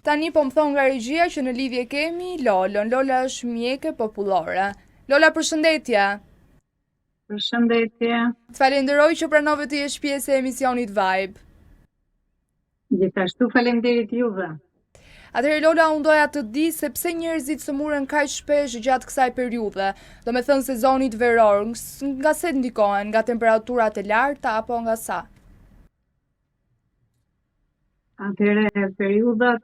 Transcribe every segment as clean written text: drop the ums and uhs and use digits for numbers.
Tani po më thonë nga regjia që në lidhje kemi Lolën. Lola është mjeke popullore. Lola, përshëndetje. Përshëndetje. Të falenderoj që pranove të jesh pjesë e emisionit Vibe. Gjithashtu faleminderit juve. Atëherë Lola, unë doja të di se pse njerëzit sëmuren kaq shpesh gjatë kësaj periudhe, do me thënë sezonit veror, nga se ndikohen, nga temperaturat e larta apo nga sa? Atëherë periudhat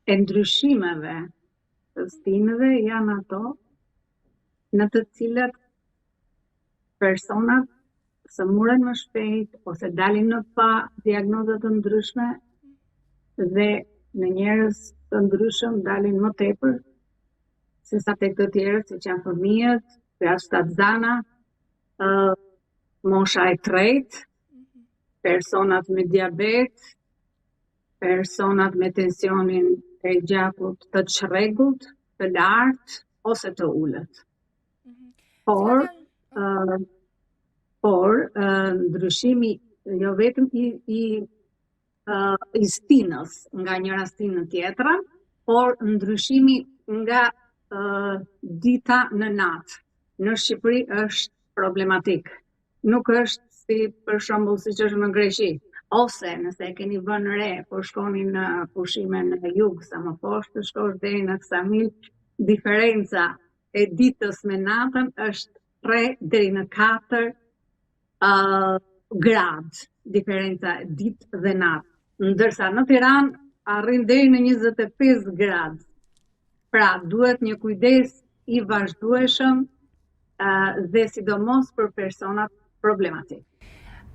e ndryshimeve të stinëve janë ato në të cilat personat sëmuren më shpejt ose dalin në pa diagnoza të ndryshme dhe në njerëz të ndryshëm dalin më tepër se sa tek të tjerët, siç janë fëmijët, jashtëzana, mosha e tretë, personat me diabet, personat me tensionin e gjakut të çrregullt, të lartë ose të ulët. Por ndryshimi jo vetëm i stinës nga njëra stinë në tjetrën, por ndryshimi nga dita në natë. Në Shqipëri është problematik. Nuk është si për shembull siç është në Greqi, ose nëse e keni vënë re, po shkoni në pushime në jug, sa më poshtë të shkosh deri në Ksamil, diferenca e ditës me natën është 3 deri në 4 gradë, diferenca ditë dhe natë. Ndërsa në Tiranë arrin deri në 25 gradë. Pra, duhet një kujdes i vazhdueshëm dhe sidomos për personat problematik.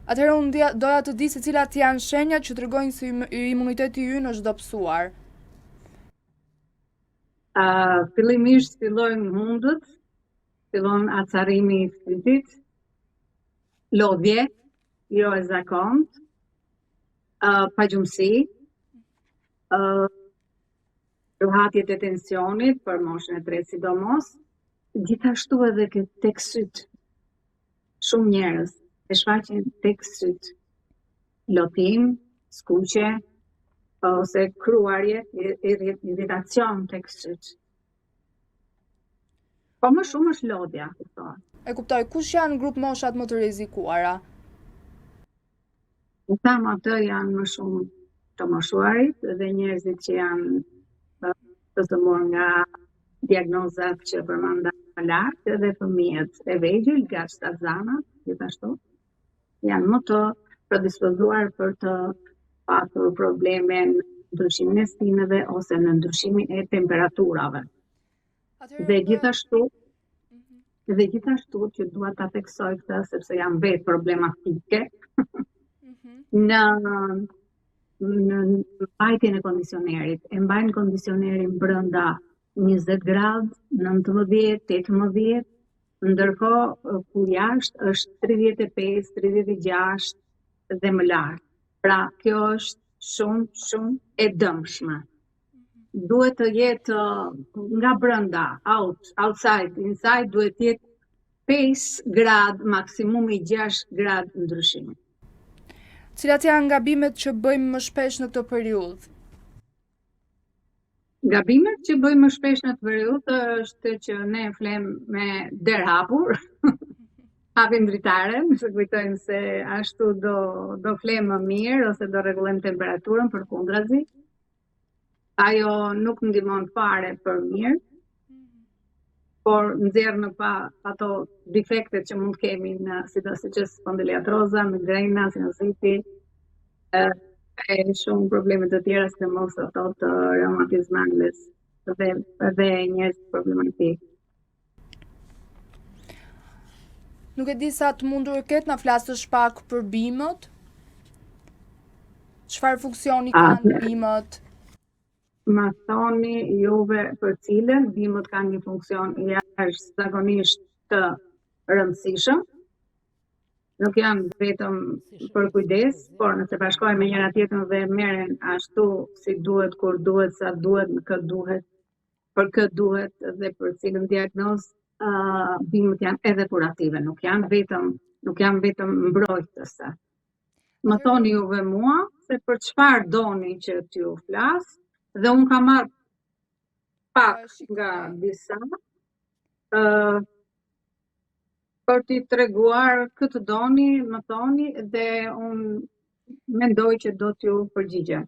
Atëherë unë doja të di se cilat janë shenjat që tregojnë se imuniteti ynë është dobësuar. Fillimisht fillojnë hundët, fillon acarimi i fytit, lodhje, jo e zakontë, pagjumësi, ruhatjet e tensionit për moshën e tretë sidomos, gjithashtu edhe tek syt. Shumë njerëz e shfaqin tek syt lotim, skuqe ose kruarje, irritacion tek syt. Po më shumë është lodhja, kuptohet. E kuptoj, kush janë grup moshat më të rrezikuara? Në thamë atë janë më shumë të moshuarit dhe njerëzit që janë të sëmurë nga diagnozat që përmenda më lartë dhe fëmijët e vegjël, jashtëzanat, gjithashtu, janë më të predispozuar për të patur probleme në ndryshimin e stinëve ose në ndryshimin e temperaturave. Dhe gjithashtu që dua ta theksoj këtë sepse janë vetë problematike në mbajtjen e kondicionerit. E mbajnë kondicionerin brenda 20 gradë, 19, 18, ndërkohë ku jashtë është 35, 36 dhe më lartë. Pra, kjo është shumë e dëmshme. Duhet të jetë nga brenda, outside, inside, duhet të jetë 5 gradë, maksimumi 6 gradë ndryshimi. Cilat janë gabimet që bëjmë më shpesh në këtë periudhë? Gabimet që bëjmë më shpesh në këtë periudhë është që ne flem me derë hapur, hapim dritaren, se kujtojmë se ashtu do flem më mirë ose do rregullojmë temperaturën përkundrazi. Ajo nuk ndihmon fare për mirë, por nxjerr në pa ato defektet që mund kemi në siç spondiliatroza, migrena, sinusiti, e shumë probleme të tjera, sidomos ato të reumatizmales dhe njerëz problematik. Nuk e di sa të mundur ketë na flasësh pak për bimët. Çfarë funksioni kanë bimët? Ma thoni juve për cilën bimët kanë një funksion jashtëzakonisht të rëndësishëm. Nuk janë vetëm për kujdes, por nëse bashkohen me njëra tjetrën dhe merren ashtu si duhet, kur duhet, sa duhet, në kë duhet, për kë duhet dhe për cilën diagnozë, bimët janë edhe kurative, nuk janë vetëm mbrojtëse. Më thoni juve mua se për çfarë doni që t'ju flas dhe unë kam marrë pak nga disa për t'i treguar këtë doni, më thoni, dhe unë mendoj që do t'ju përgjigjem.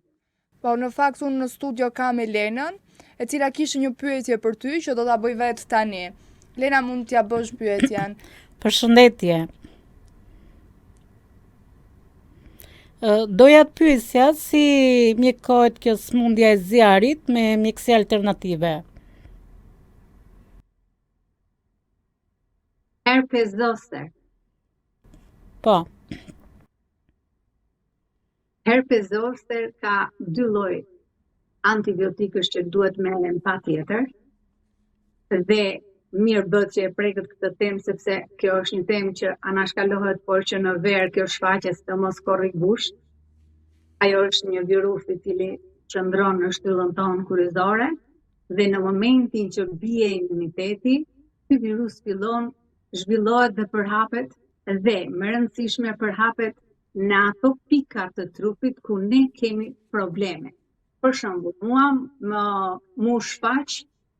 Po, në fakt unë në studio kam Elenën, e cila kishte një pyetje për ty që do ta bëj vetë tani. Lena, mund t'ja bësh pyetjen. Përshëndetje. Doja të pyesja si mjekohet kjo sëmundja e zjarit me mjekësi alternative. Herpes zoster. Po. Herpes zoster ka 2 lloj antibiotikësh që duhet merren patjetër. Dhe mirë bëhet që e prekët këtë temë sepse kjo është një temë që anashkalohet, por që në verë kjo shfaqet të mos korri gusht. Ajo është një virus I cili qëndron në shtyllën tonë kryesore dhe në momentin që bie imuniteti, ky virus fillon zhvillohet dhe përhapet dhe më rëndësishme përhapet në ato pika të trupit ku ne kemi probleme. Për shembull, mu shfaq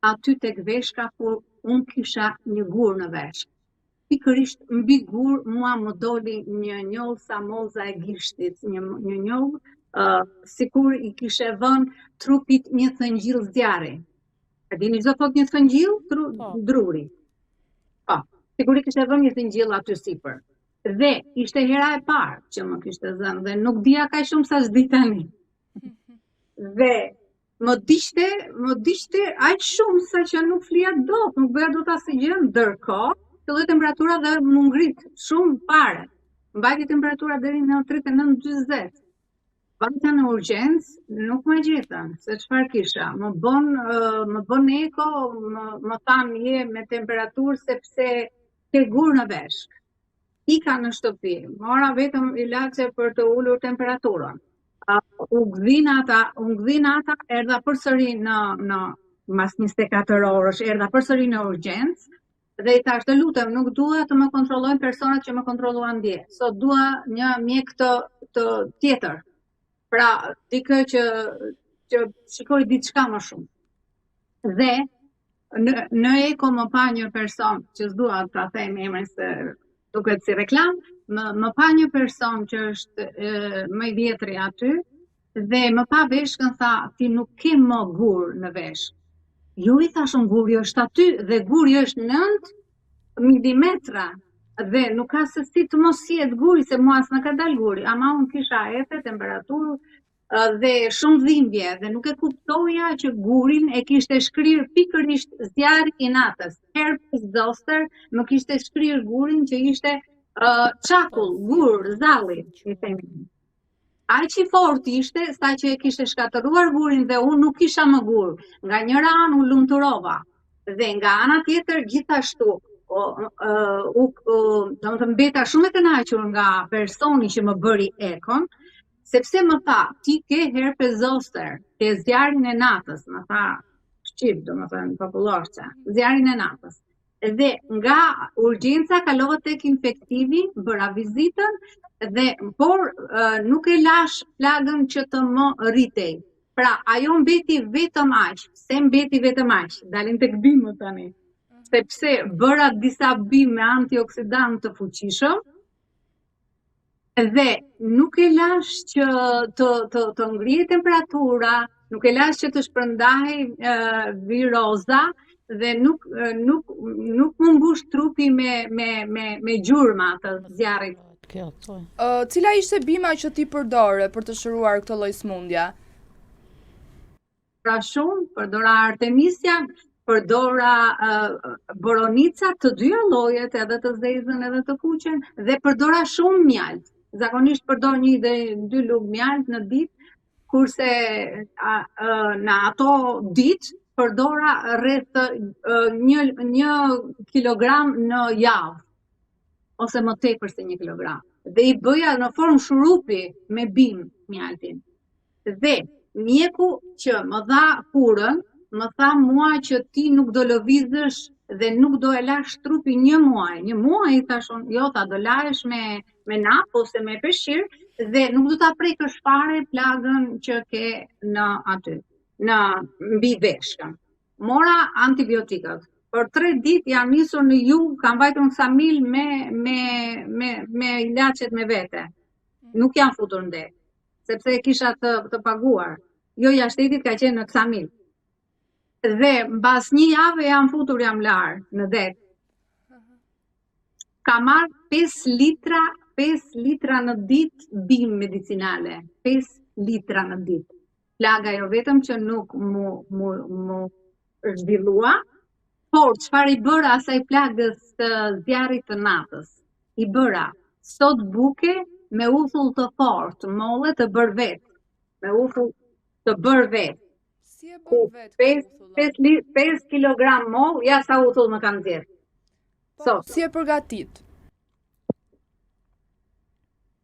aty tek veshka ku unë kisha një gur në veshk. Pikërisht mbi gur mua më doli një njollë sa moza e gishtit, një njollë sikur I kishe vënë trupit një thëngjill zjarri. A dini çdo thot një thëngjill? Druri. Po, sikur I kishe vënë një thëngjill aty sipër. Dhe ishte hera e parë që më kishte dhënë dhe nuk dija kaq shumë sa s'di tani. Dhe më dishte aq shumë sa që nuk flija dot, nuk bëja dot asnjë gjë, ndërkohë filloi temperatura dhe më ngrit shumë fare. Mbajti temperatura deri në 39-40. Vajta në urgjencë, nuk më gjetën, se çfarë kisha. Më bën eko, më thanë je me temperaturë sepse ke gur në veshk. Ika në shtëpi, mora vetëm ilaçe për të ulur temperaturën. U gdhin ata, erdha përsëri në mas 24 orësh, erdha përsëri në urgjencë dhe I thash të lutem, nuk dua të më kontrollojnë personat që më kontrolluan dje. Sot dua një mjek të tjetër. Pra, dikë që shikoj diçka më shumë. Dhe në eko më pa një person, që s'dua ta them emrin se duket si reklam, më pa një person që është më I vjetri aty, dhe më pa veshkën tha, ti nuk ke më gur në veshk. Jo I thashun guri është aty, dhe guri është 9 milimetra, dhe nuk ka se si të mos jetë guri, se mua s'na ka dal guri, ama unë kisha efe, temperaturë, dhe shumë dhimbje, dhe nuk e kuptoja që gurin e kishte shkrirë pikërisht zjarri I natës. Herpes zoster më kishte shkrirë gurin që ishte çakull, gur, zalli, I themi. Aq I fortë ishte, sa që e kishte shkatëruar gurin dhe unë nuk kisha më gur. Nga njëra anë u lumturova. Dhe nga ana tjetër gjithashtu, domethënë mbeta shumë e kënaqur nga personi që më bëri ekon, sepse më tha, ti ke herpes zoster, ke zjarrin e natës, më tha shqip, domethënë popullorçe, zjarrin e natës. Dhe nga urgjenca kalova tek infektivi, bëra vizitën, por nuk e lash plagën që të më rritej. Pra, ajo mbeti vetëm aq. Se mbeti vetëm aq? Dalim tek bimët tani. Sepse bëra disa bimë me antioksidant të fuqishëm, dhe nuk e lash që të ngrihet temperatura, nuk e lash që të shpërndahej viroza, dhe nuk më mbush trupi me gjurma të zjarrit. Cila ishte bima që ti përdore për të shëruar këtë lloj sëmundja? Pra shumë, përdora Artemisia, përdora Boronica, të dyja llojet, edhe të zezën edhe të kuqen, dhe përdora shumë mjalt. Zakonisht përdor 1 deri 2 lugë mjalt në ditë, kurse në ato ditë përdora rreth 1 kilogram në javë, ose më tepër se 1 kilogram. Dhe I bëja në formë shurupi me bim mjaltin. Dhe mjeku që më dha kurën, më tha mua që ti nuk do lëvizësh dhe nuk do e lash trupi 1 muaj. 1 muaj I thashun, jo, ta do lahesh me nap ose me peshqir dhe nuk do ta prekësh fare plagën që ke në aty. mbi veshkën. Mora antibiotikët. Për 3 ditë jam nisur në jug, kam vajtur në Ksamil me ilaçet me vete. Nuk jam futur në det, sepse kisha të paguar. Jo jashtetit ka qenë në Ksamil. Dhe mbas 1 jave jam larë në det. Ka marrë 5 litra në ditë bim medicinale. 5 litra në ditë. Plaga jo vetëm që nuk mu zhvillua, por çfarë i bëra asaj plagës të zjarrit të natës? I bëra sot buke me uthull të fortë, molle të bërë vetë. Me uthull të bërë vetë. Si e bën vetë? 5 kg mollë, ja sa uthull më kam nxjerrë. Po, si e përgatit?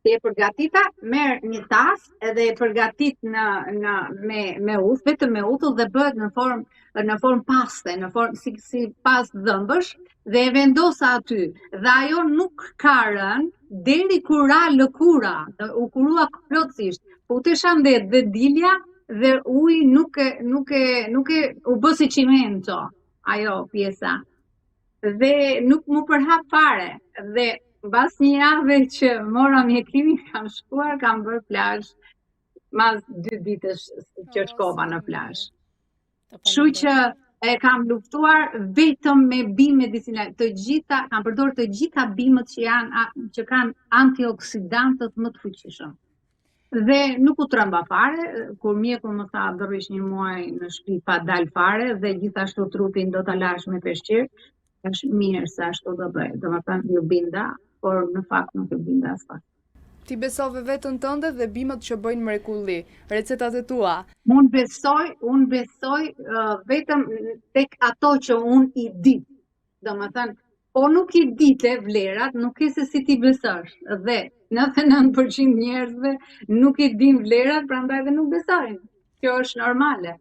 Si e përgatita, merr një tas edhe e përgatit me uth, vetëm me uthull dhe bëhet në formë paste, në formë si pastë dhëmbësh dhe e vendosa aty. Dhe ajo nuk ka rënë deri kur ra lëkura, u kurua plotësisht. Po utesha ndet dhe dilja dhe uji nuk e u bë si çimento ajo pjesa. Dhe nuk mu përhap fare. Dhe mbas 1 jave që mora mjekimin, kam shkuar, kam bërë plazh, mas 2 ditësh që shkova në plazh. Kështu që e kam luftuar vetëm me bim medicinal. Kam përdorur të gjitha bimët që kanë antioksidantët më të fuqishëm. Dhe nuk u trëmba fare, kur mjeku më tha do rrish 1 muaj në shtëpi pa dal fare dhe gjithashtu trupin do ta lash me peshqir, është mirë se ashtu do bëj. Domethënë ju binda, por në fakt nuk e binda asfakt. Ti besove vetën tënde dhe bimët që bëjnë mrekulli, recetat e tua. Unë besoj vetëm tek ato që unë i di. Domethënë, po nuk i dite vlerat, nuk e se si ti besosh. Dhe 99% njerëzve nuk i din vlerat, prandaj dhe nuk besojnë. Kjo është normale.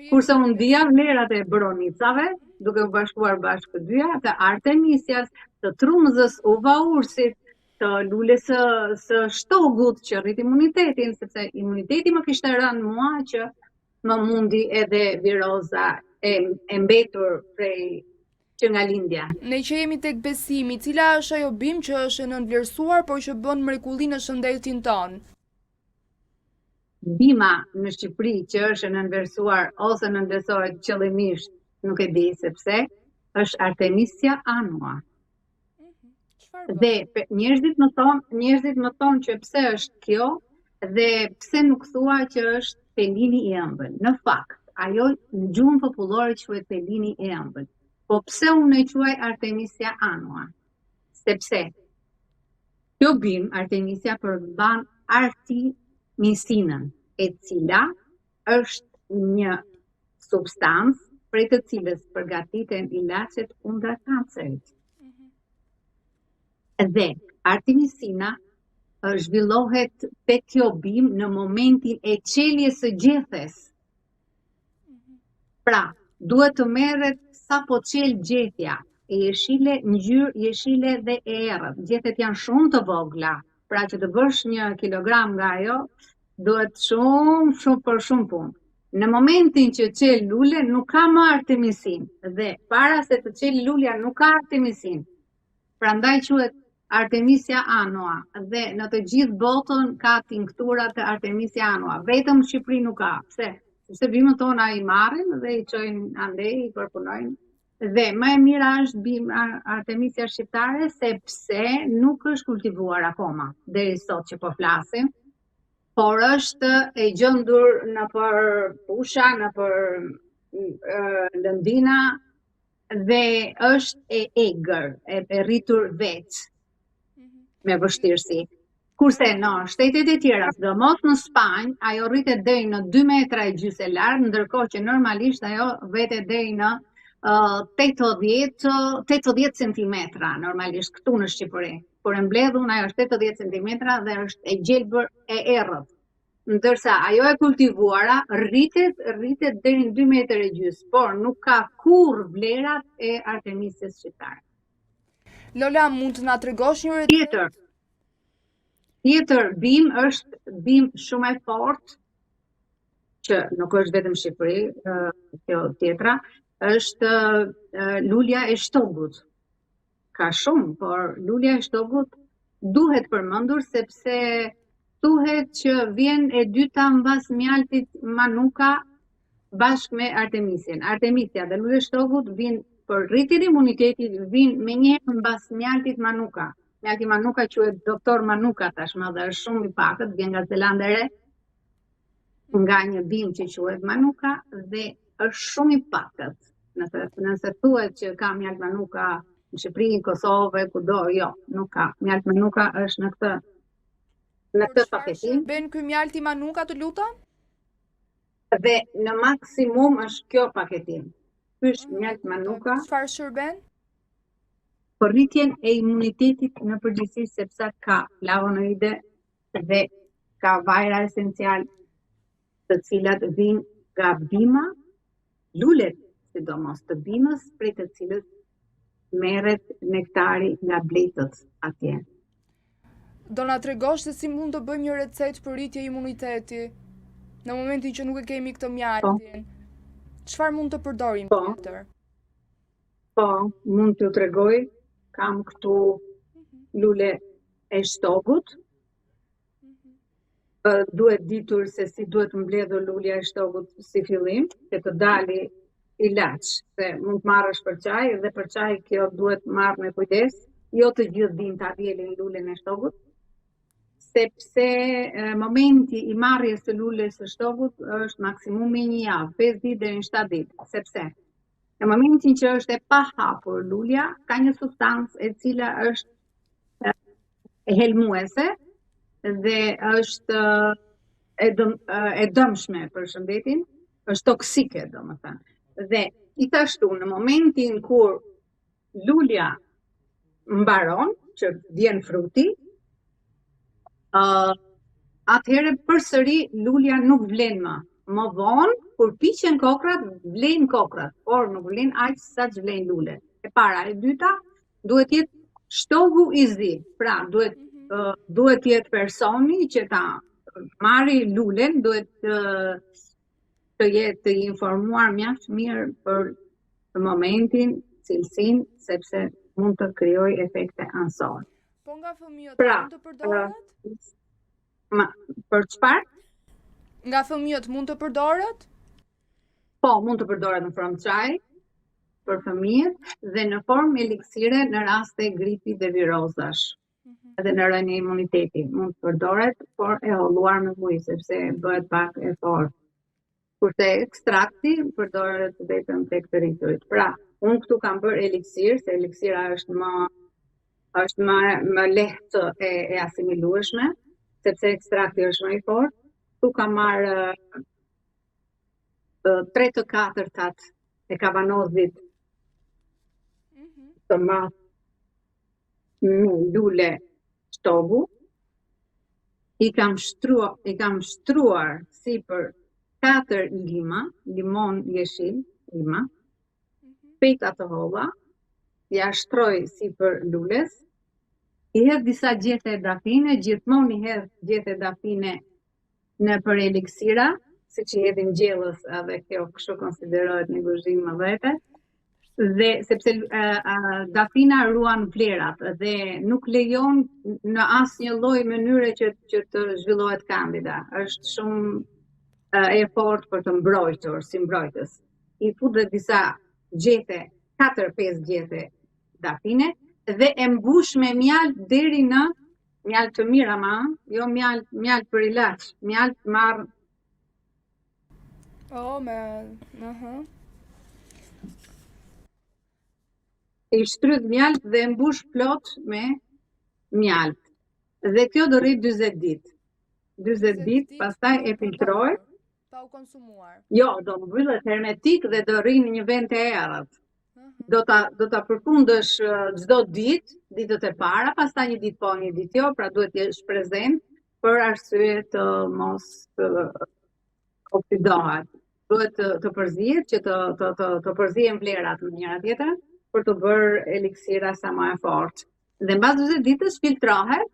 Kurse unë dija vlerat e bronicave, duke u bashkuar bashkë të dyja, të artemisias, të trumzës, uva ursit, të lules së shtogut që rrit imunitetin, sepse imuniteti më kishte rënë mua që më mundi edhe viroza e mbetur prej që nga lindja. Ne që jemi tek besimi, cila është ajo bim që është e nënvlerësuar, por që bën mrekulli në shëndetin ton? Bima në Shqipëri që është e nënvlerësuar ose nënvlerësohet qëllimisht, nuk e di sepse, është Artemisia annua. Dhe njerëzit më thonë që pse është kjo dhe pse nuk thua që është pelini i ëmbël. Në fakt, ajo në gjuhën popullore quhet pelini i ëmbël. Po pse unë e quaj Artemisia annua? Sepse kjo bim, Artemisia, përmban artemisinën, e cila është një substancë prej të cilës përgatiten ilaçet kundër kancerit. Dhe artemisina zhvillohet tek kjo bim në momentin e qeljes së gjethes. Pra, duhet të merret sa po qel gjetja, e jeshile, ngjyrë jeshile dhe e errët. Gjethet janë shumë të vogla, pra që të bësh 1 kilogram nga ajo, duhet shumë punë. Në momentin që qel lule, nuk ka më artemisin, dhe para se të qel lulja nuk ka artemisin. Prandaj quhet Artemisia annua, dhe në të gjithë botën ka tinkturat të Artemisia annua, vetëm në Shqipëri nuk ka. Pse? Sepse bimët tona i marrin dhe i çojnë andej, i përpunojnë. Dhe më e mira është bim Artemisia shqiptare sepse nuk është kultivuar akoma deri sot që po flasim, por është e gjendur nëpër pusha, nëpër lëndina dhe është e egër, e rritur vetë me vështirësi. Kurse në shtetet e tjera, sidomos në Spanjë, ajo rritet deri në 2,5 metra larg, ndërkohë që normalisht ajo vetet deri në 80 centimetra, normalisht këtu në Shqipëri. Por e mbledhun ajo është 80 centimetra dhe është e gjelbër e errët. Ndërsa ajo e kultivuara rritet deri në 2,5 metra, por nuk ka kurrë vlerat e Artemisës shqiptare. Lola, mund të na tregosh një recetë? Tjetër bim është bim shumë e fortë që nuk është vetëm Shqipëri, kjo tjetra, është lulja e shtogut. Ka shumë, por lulja e shtogut duhet përmendur sepse thuhet që vjen e dyta mbas mjaltit Manuka bashkë me Artemisjen. Artemisia dhe lulja e shtogut vinë për rritjen e imunitetit, vinë menjëherë mbas mjaltit Manuka. Mjalti Manuka quhet doktor Manuka tashmë dhe është shumë i pakët, vjen nga Zelanda e Re, nga një bim që quhet Manuka dhe është shumë i pakët. Nëse thuhet që ka mjalt Manuka në Shqipëri, në Kosovë, kudo, jo, nuk ka. Mjalt Manuka është në këtë paketim. Ben ky mjalti Manuka, të lutem? Dhe në maksimum është kjo paketim. Ky është mjalt Manuka. Çfarë shërben? Për rritjen e imunitetit në përgjithësi sepse ka flavonoide dhe ka vajra esencial të cilat vinë nga bima, lulet sidomos të bimës, prej të cilët merret nektari nga bletët atje. Do na tregosh se si mund të bëjmë një recetë për rritje imuniteti në momentin që nuk e kemi këtë mjaltin? Çfarë mund të përdorim tjetër? Po, mund t'ju tregoj. Kam këtu lule e shtogut. Duhet ditur se si duhet mbledhur lulja e shtogut si fillim, që të dali ilaç, se mund të marrësh për çaj dhe për çaj kjo duhet marrë me kujdes, jo të gjithë din ta vjelin lulen e shtogut, sepse momenti i marrjes së lules së shtogut është maksimumi 1 javë, 5 ditë deri në 7 ditë, sepse në momentin që është e pa hapur lulja, ka një substancë e cila është e helmuese dhe është e dëmshme për shëndetin, është toksike, domethënë. Dhe gjithashtu në momentin kur lulja mbaron, që vjen fruti, atëherë përsëri lulja nuk vlen më. Më vonë, kur piqen kokrat, vlen kokrat, por nuk vlen aq sa që vlen lulet. E para, e dyta, duhet jetë shtogu i zi. Pra, duhet jetë personi që ta marri lulen, duhet të jetë të informuar mjaft mirë për momentin, cilësinë, sepse mund të krijojë efekte anësore. Po nga fëmijët mund të përdoret? Për çfarë? Nga fëmijët mund të përdoret? Po, mund të përdoret në formë çaji për fëmijët dhe në formë eliksire në raste gripi dhe virozash. Edhe në rënje e imunitetit mund të përdoret, por e holluar me ujë sepse bëhet pak e fortë. Kurse ekstrakti përdoret vetëm tek të rriturit. Pra, unë këtu kam bërë eliksir, se eliksira është më lehtë e asimilueshme, sepse ekstrakti është më i fortë. Tu kam marrë 3 të 4 e kavanozit të matë në lule shtogu. I kam shtruar si për 4 lima, limon jeshil, lima, peta të holla, ja shtroj si për lules, i hedh disa gjethe dafine, gjithmonë i hedh gjethe dafine në për eliksira, si që hedhin gjellës, edhe kjo kështu konsiderohet një guzhim më vete, dhe sepse dafina ruan vlerat dhe nuk lejon në asnjë lloj mënyre që të zhvillohet kandida. Është shumë e fortë për të mbrojtur, si mbrojtës. I fut dhe disa gjethe, 4-5 gjethe dafine, dhe e mbush me mjalt deri në mjalt të mirë ama, jo mjalt për ilaç, mjalt marr. I shtrydh mjalt dhe e mbush plot me mjalt. Dhe kjo do rrit 40 ditë. 40 ditë, pastaj e filtrohet. Pa u konsumuar. Jo, do mbyllet hermetik dhe do rri në një vend të errët. Do ta përfundësh çdo ditë, ditët e para, pastaj një ditë po, një ditë jo, pra duhet të jesh prezent për arsye të mos oksidohet. Duhet të përzihet që të përzihen vlerat në njëra tjetrën për të bërë eliksira sa më e fortë. Dhe mbas 40 ditësh filtrohet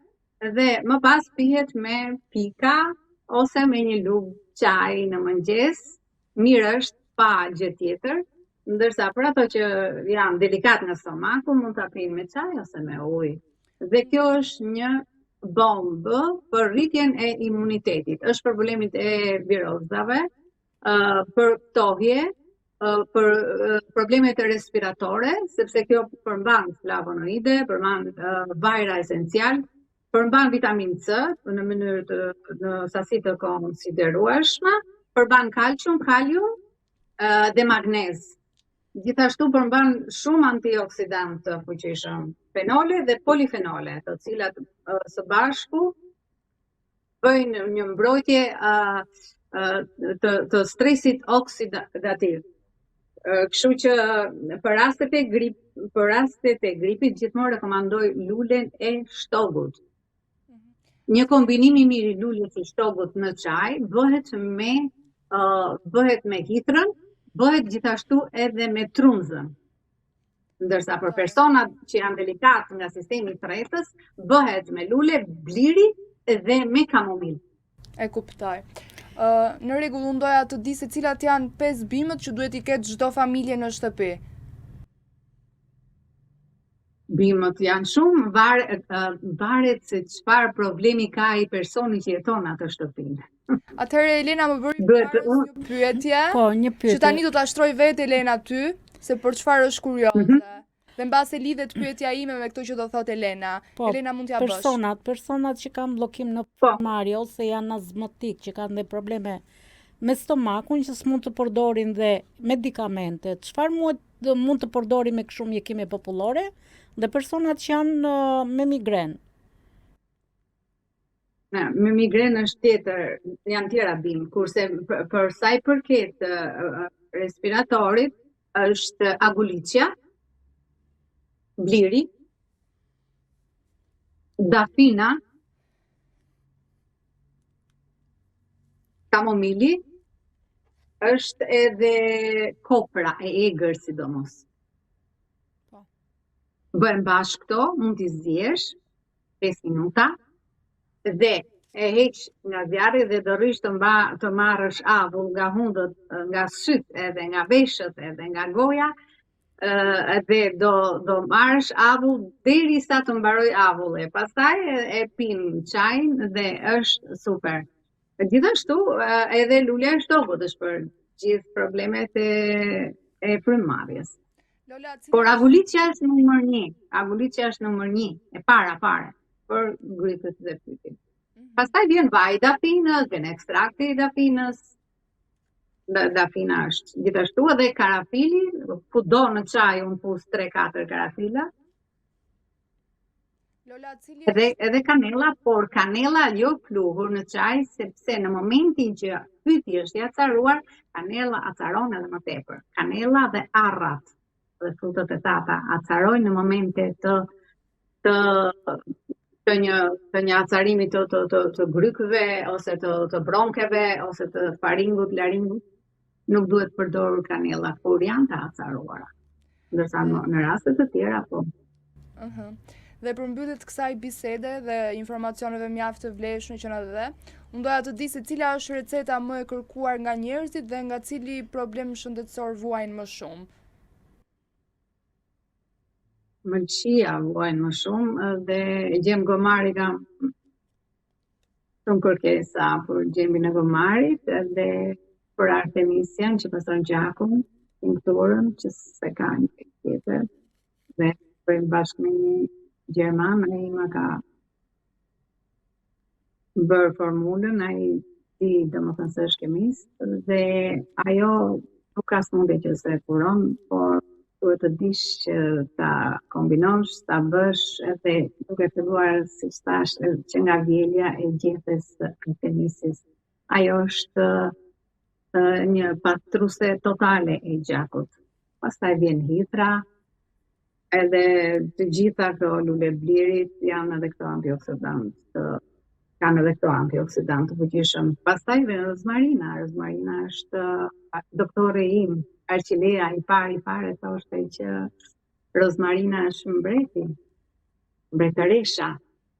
dhe më pas pihet me pika ose me një lugë çaj në mëngjes, mirë është pa gjë tjetër, ndërsa për ato që janë delikat në stomaku, mund ta pinë me çaj ose me ujë. Dhe kjo është një bombë për rritjen e imunitetit. Është për problemet e virozave, për ftohje, për problemet respiratore, sepse kjo përmban flavonoide, përmban vajra esencial, përmban vitamin C në mënyrë në sasi të konsiderueshme, përmban kalcium, kalium dhe magnez. Gjithashtu përmban shumë antioksidant të fuqishëm, fenole dhe polifenole, të cilat së bashku bëjnë një mbrojtje të stresit oksidativ. Kështu që për rastet e gripit gjithmonë rekomandoj lulen e shtogut. Një kombinim i mirë i luljes së shtogut në çaj bëhet me hitrën, bëhet gjithashtu edhe me trumzën. Ndërsa për personat që janë delikat nga sistemi i tretës, bëhet me lule, bliri dhe me kamomil. E kuptoj. Në rregull, unë doja të di se cilat janë 5 bimët që duhet i ketë çdo familje në shtëpi. Bimët janë shumë, varet se çfarë problemi ka i personi që jeton atë shtëpinë. Atëherë Elena më bëri një pyetje. Po, një pyetje. Që tani do ta shtroj vetë Elena ty, se për çfarë është kurioze. Dhe mbase lidhet pyetja ime me këto që do thotë Elena. Po, Elena mund t'ja bësh. Personat që kanë bllokim në marrje ose janë azmatik, që kanë dhe probleme me stomakun, që s'mund të përdorin dhe medikamente. Çfarë mund të përdorin me kështu mjekime popullore dhe personat që janë me migren? Me migren është tjetër, janë tjera bimë, kurse për sa i përket respiratorit është agulicia, bliri, dafina, kamomili, është edhe kopra e egër sidomos. Bëhen bashkë këto, mund t'i zjesh 5 minuta dhe e heq nga zjarri dhe do rish të marrësh avull nga hundët, nga syt edhe nga veshët edhe nga goja, dhe do marrësh avull derisa të mbaroj avulli. Pastaj e pin çajin dhe është super. Gjithashtu edhe lulja e shtogut është për gjithë problemet e frymëmarrjes. Por agulicia është numër 1. Agulicia është numër 1, e para për gripën dhe fytin. Pastaj vjen vaji i dafинës, vjen ekstrakti i dafинës. Dafina është gjithashtu edhe karafili, kudo në çaj unë pus 3-4 karafila. Edhe kanela, por kanela jo pluhur në çaj, sepse në momentin që fyti është i acaruar, kanela acaron edhe më tepër. Kanela dhe arrat dhe frutët e tata acarojnë në momente të një acarimi të grykëve, ose të bronkeve, ose të faringut, laringut. Nuk duhet përdorur kanela kur janë të acaruara. Ndërsa në raste të tjera po. Dhe për mbytjet kësaj bisede dhe informacioneve mjaft të vlefshme që na dhe, unë doja të di se cila është receta më e kërkuar nga njerëzit dhe nga cili problem shëndetësor vuajnë më shumë. Mëlçia vuajnë më shumë dhe gjem gomari kam shumë kërkesa për gjembin e gomarit dhe për artemisian që pason gjakun, tinkturën që se ka një tjetër dhe bëjmë bashkë me një Gjerman, ai më ka bërë formulën, ai di domethënë se është kemist dhe ajo nuk ka smundje që se kuron, por duhet të dish që ta kombinosh, ta bësh edhe duke filluar siç thash që nga vjelja e gjethes artemisis. Ajo është një pastruse totale e gjakut. Pastaj vjen hitra, edhe të gjitha këto lule blirit janë edhe këto antioksidant të fuqishëm. Pastaj vjen rozmarina. Rozmarina është doktori im, Arqilea i pare thoshte që rozmarina është mbreti, mbretëresha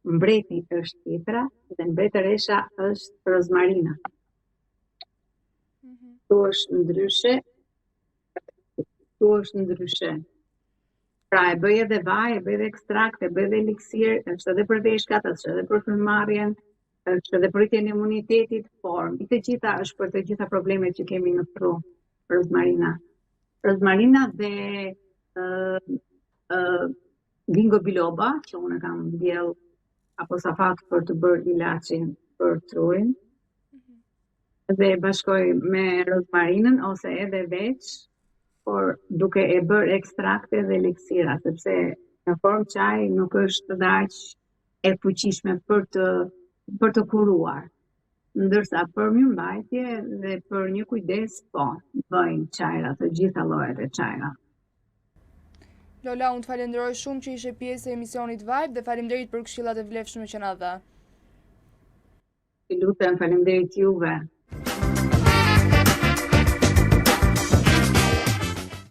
mbreti është tjetra dhe mbretëresha është rozmarina. Tu është ndryshe. Pra e bëj edhe vaj, e bëj edhe ekstrakt, e bëj edhe eliksir, është edhe për veshkat, është edhe për frymëmarrjen, është edhe për rritjen e imunitetit, por mbi të gjitha është për të gjitha problemet që kemi në tru, rozmarina. Rozmarina dhe ginkgo biloba, që unë kam mbjell apo safat për të bërë ilaçin për trurin, dhe bashkoj me rozmarinën ose edhe veç, por duke e bërë ekstrakte dhe eliksira, sepse në formë çaj nuk është aq e fuqishme për të kuruar. Ndërsa për mirëmbajtje dhe për një kujdes, po, bëjnë çajra, të gjitha llojet e çajra. Lola, unë të falenderoj shumë që ishe pjesë e emisionit Vibe dhe faleminderit për këshillat e vlefshme që na dha. Ju lutem, faleminderit juve.